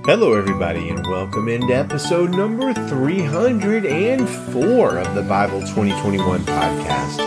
Hello everybody and welcome into episode number 304 of the Bible 2021 podcast.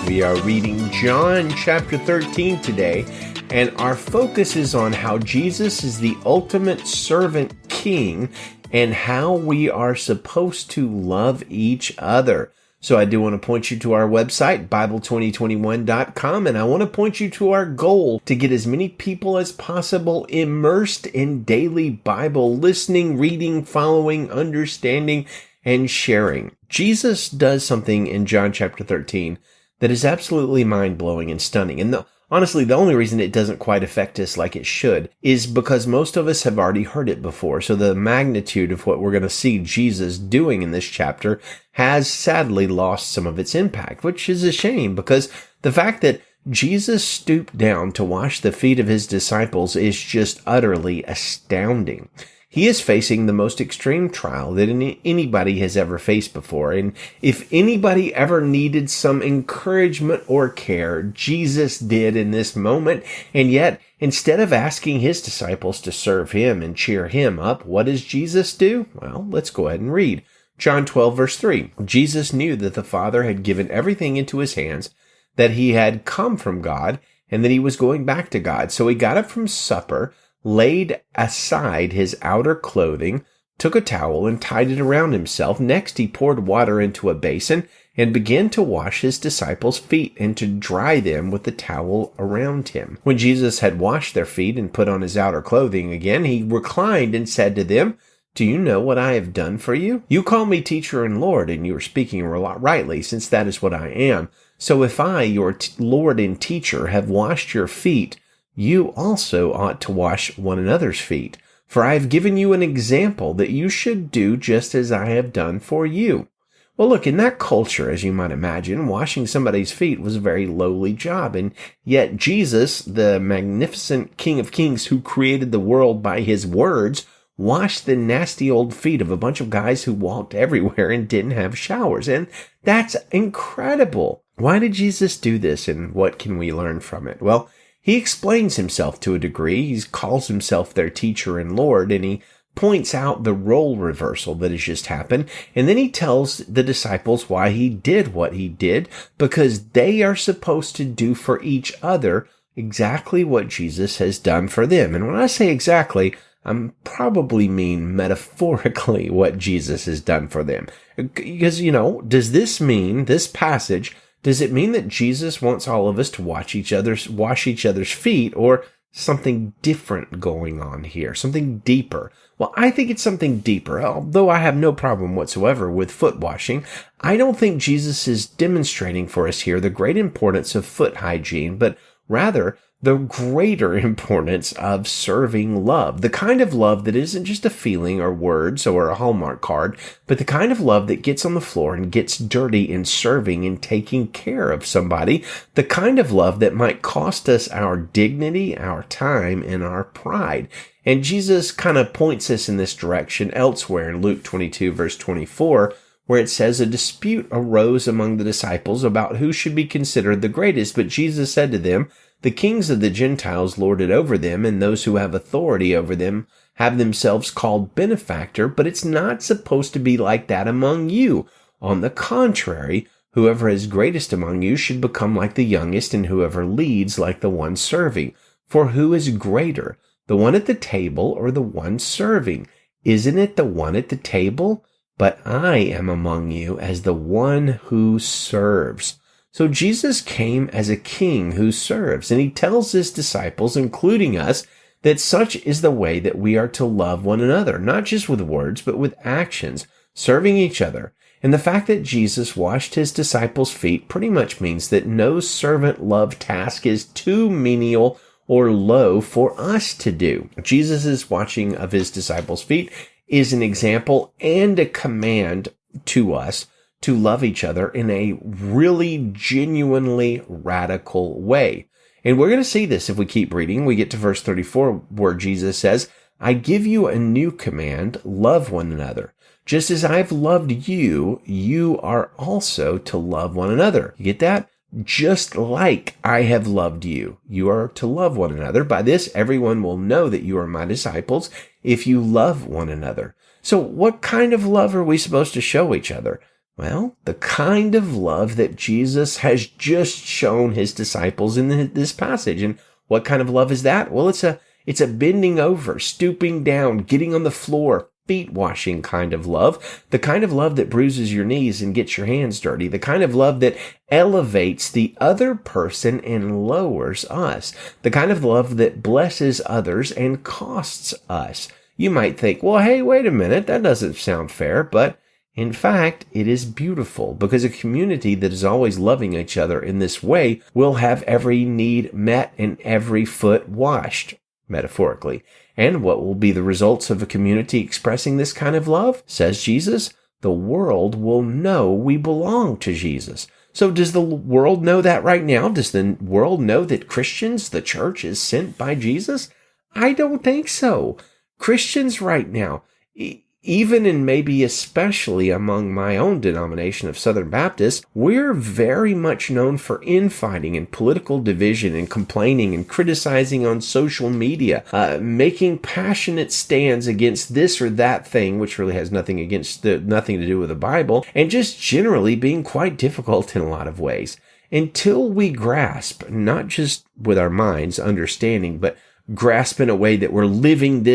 We are reading John chapter 13 today, and our focus is on how Jesus is the ultimate servant king and how we are supposed to love each other. So I do want to point you to our website, Bible2021.com, and I want to point you to our goal to get as many people as possible immersed in daily Bible listening, reading, following, understanding, and sharing. Jesus does something in John chapter 13 that is absolutely mind-blowing and stunning. And honestly, the only reason it doesn't quite affect us like it should is because most of us have already heard it before. So the magnitude of what we're going to see Jesus doing in this chapter has sadly lost some of its impact, which is a shame because the fact that Jesus stooped down to wash the feet of his disciples is just utterly astounding. He is facing the most extreme trial that anybody has ever faced before. And if anybody ever needed some encouragement or care, Jesus did in this moment. And yet, instead of asking his disciples to serve him and cheer him up, what does Jesus do? Well, let's go ahead and read. John 12, verse 3. Jesus knew that the Father had given everything into his hands, that he had come from God, and that he was going back to God. So he got up from supper, laid aside his outer clothing, took a towel and tied it around himself. Next, he poured water into a basin and began to wash his disciples' feet and to dry them with the towel around him. When Jesus had washed their feet and put on his outer clothing again, he reclined and said to them, "Do you know what I have done for you? You call me teacher and Lord, and you are speaking rightly, since that is what I am. So if I, your Lord and teacher, have washed your feet, you also ought to wash one another's feet. For I have given you an example that you should do just as I have done for you." Well, look, in that culture, as you might imagine, washing somebody's feet was a very lowly job. And yet Jesus, the magnificent King of Kings who created the world by his words, washed the nasty old feet of a bunch of guys who walked everywhere and didn't have showers. And that's incredible. Why did Jesus do this, and what can we learn from it? Well, he explains himself to a degree. He calls himself their teacher and Lord, and he points out the role reversal that has just happened. And then he tells the disciples why he did what he did, because they are supposed to do for each other exactly what Jesus has done for them. And when I say exactly, I'm probably mean metaphorically what Jesus has done for them. Because, does this mean, this passage, does it mean that Jesus wants all of us to wash each other's feet, or something different going on here, something deeper? Well, I think it's something deeper. Although I have no problem whatsoever with foot washing, I don't think Jesus is demonstrating for us here the great importance of foot hygiene, but rather the greater importance of serving love, the kind of love that isn't just a feeling or words or a Hallmark card, but the kind of love that gets on the floor and gets dirty in serving and taking care of somebody, the kind of love that might cost us our dignity, our time, and our pride. And Jesus kind of points us in this direction elsewhere in Luke 22, verse 24, where it says, "A dispute arose among the disciples about who should be considered the greatest, but Jesus said to them, the kings of the Gentiles lord it over them, and those who have authority over them have themselves called benefactor, but it's not supposed to be like that among you. On the contrary, whoever is greatest among you should become like the youngest, and whoever leads like the one serving. For who is greater, the one at the table or the one serving? Isn't it the one at the table? But I am among you as the one who serves." So Jesus came as a king who serves, and he tells his disciples, including us, that such is the way that we are to love one another, not just with words, but with actions, serving each other. And the fact that Jesus washed his disciples' feet pretty much means that no servant love task is too menial or low for us to do. Jesus' washing of his disciples' feet is an example and a command to us to love each other in a really genuinely radical way. And we're going to see this if we keep reading. We get to verse 34 where Jesus says, "I give you a new command, love one another. Just as I've loved you, you are also to love one another." You get that? just like I have loved you. You are to love one another. By this, everyone will know that you are my disciples if you love one another. So what kind of love are we supposed to show each other? Well, the kind of love that Jesus has just shown his disciples in this passage. And what kind of love is that? Well, it's a bending over, stooping down, getting on the floor, feet washing kind of love, the kind of love that bruises your knees and gets your hands dirty, the kind of love that elevates the other person and lowers us, the kind of love that blesses others and costs us. You might think, well, hey, wait a minute, that doesn't sound fair, but in fact, it is beautiful, because a community that is always loving each other in this way will have every need met and every foot washed, metaphorically. And what will be the results of a community expressing this kind of love? Says Jesus, the world will know we belong to Jesus. So does the world know that right now? Does the world know that Christians, the church, is sent by Jesus? I don't think so. Christians right now, even and maybe especially among my own denomination of Southern Baptists, we're very much known for infighting and political division and complaining and criticizing on social media, making passionate stands against this or that thing, which really has nothing to do with the Bible, and just generally being quite difficult in a lot of ways. Until we grasp, not just with our minds, understanding, but grasp in a way that we're living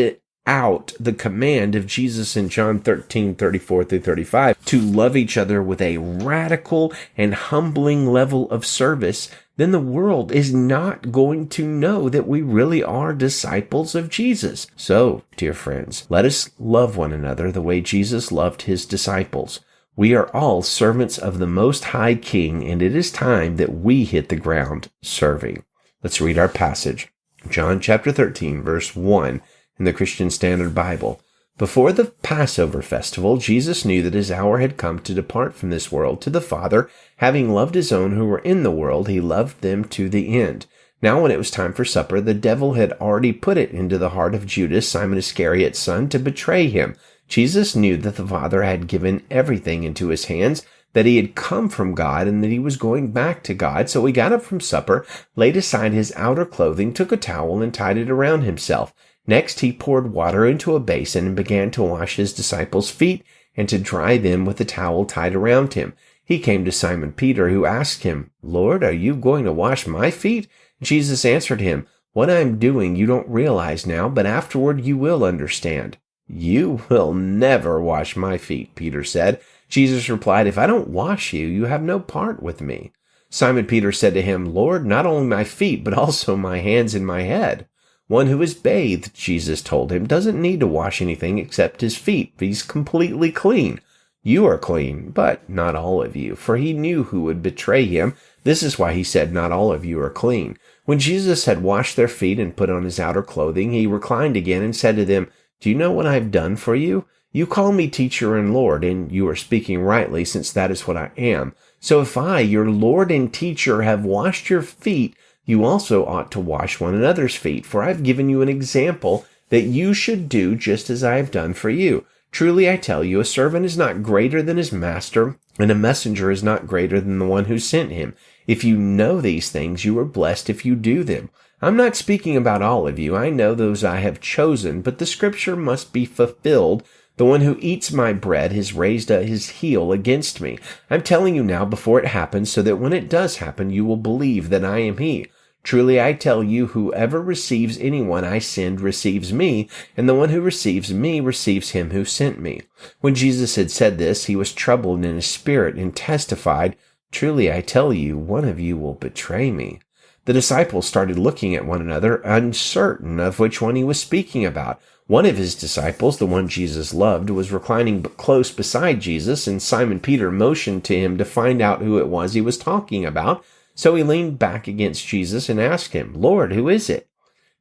out the command of Jesus in John 13:34-35 to love each other with a radical and humbling level of service, then the world is not going to know that we really are disciples of Jesus. So, dear friends, let us love one another the way Jesus loved his disciples. We are all servants of the Most High King, and it is time that we hit the ground serving. Let's read our passage. John chapter 13, verse 1. In the Christian Standard Bible. Before the Passover festival, Jesus knew that his hour had come to depart from this world to the Father. Having loved his own who were in the world, he loved them to the end. Now when it was time for supper, the devil had already put it into the heart of Judas, Simon Iscariot's son, to betray him. Jesus knew that the Father had given everything into his hands, that he had come from God, and that he was going back to God. So he got up from supper, laid aside his outer clothing, took a towel, and tied it around himself. Next, he poured water into a basin and began to wash his disciples' feet and to dry them with the towel tied around him. He came to Simon Peter, who asked him, Lord, are you going to wash my feet? Jesus answered him, What I am doing you don't realize now, but afterward you will understand. You will never wash my feet, Peter said. Jesus replied, If I don't wash you, you have no part with me. Simon Peter said to him, Lord, not only my feet, but also my hands and my head. One who is bathed, Jesus told him, doesn't need to wash anything except his feet. He's completely clean. You are clean, but not all of you, for he knew who would betray him. This is why he said, not all of you are clean. When Jesus had washed their feet and put on his outer clothing, he reclined again and said to them, Do you know what I have done for you? You call me teacher and Lord, and you are speaking rightly, since that is what I am. So if I, your Lord and teacher, have washed your feet, you also ought to wash one another's feet, for I have given you an example that you should do just as I have done for you. Truly I tell you, a servant is not greater than his master, and a messenger is not greater than the one who sent him. If you know these things, you are blessed if you do them. I'm not speaking about all of you. I know those I have chosen, but the scripture must be fulfilled. The one who eats my bread has raised his heel against me. I'm telling you now before it happens, so that when it does happen, you will believe that I am he. Truly I tell you, whoever receives anyone I send receives me, and the one who receives me receives him who sent me. When Jesus had said this, he was troubled in his spirit and testified, Truly I tell you, one of you will betray me. The disciples started looking at one another, uncertain of which one he was speaking about. One of his disciples, the one Jesus loved, was reclining close beside Jesus, and Simon Peter motioned to him to find out who it was he was talking about. So he leaned back against Jesus and asked him, Lord, who is it?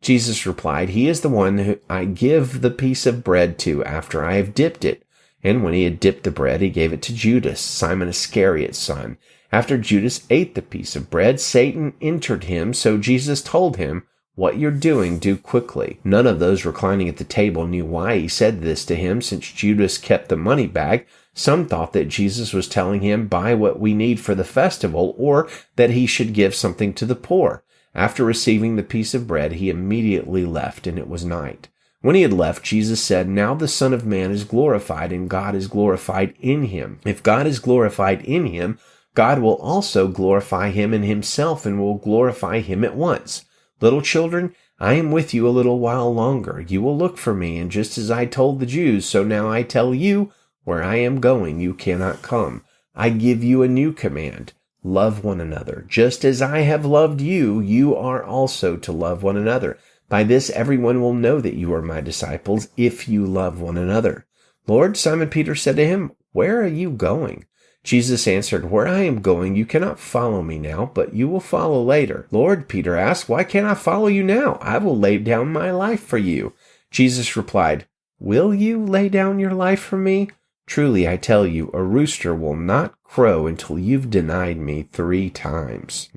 Jesus replied, He is the one who I give the piece of bread to after I have dipped it. And when he had dipped the bread, he gave it to Judas, Simon Iscariot's son. After Judas ate the piece of bread, Satan entered him, so Jesus told him, What you're doing, do quickly. None of those reclining at the table knew why he said this to him, since Judas kept the money bag. Some thought that Jesus was telling him, buy what we need for the festival, or that he should give something to the poor. After receiving the piece of bread, he immediately left, and it was night. When he had left, Jesus said, now the Son of Man is glorified, and God is glorified in him. If God is glorified in him, God will also glorify him in himself, and will glorify him at once. Little children, I am with you a little while longer. You will look for me, and just as I told the Jews, so now I tell you, where I am going, you cannot come. I give you a new command. Love one another. Just as I have loved you, you are also to love one another. By this everyone will know that you are my disciples, if you love one another. Lord, Simon Peter said to him, where are you going? Jesus answered, where I am going, you cannot follow me now, but you will follow later. Lord, Peter asked, why can't I follow you now? I will lay down my life for you. Jesus replied, will you lay down your life for me? Truly, I tell you, a rooster will not crow until you've denied me 3 times.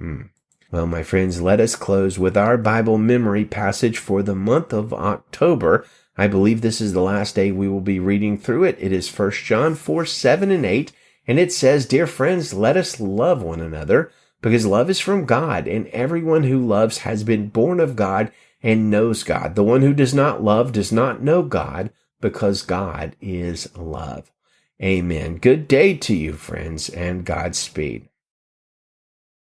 Well, my friends, let us close with our Bible memory passage for the month of October. I believe this is the last day we will be reading through it. It is 1 John 4, 7, and 8. And it says, dear friends, let us love one another, because love is from God, and everyone who loves has been born of God and knows God. The one who does not love does not know God, because God is love. Amen. Good day to you, friends, and Godspeed.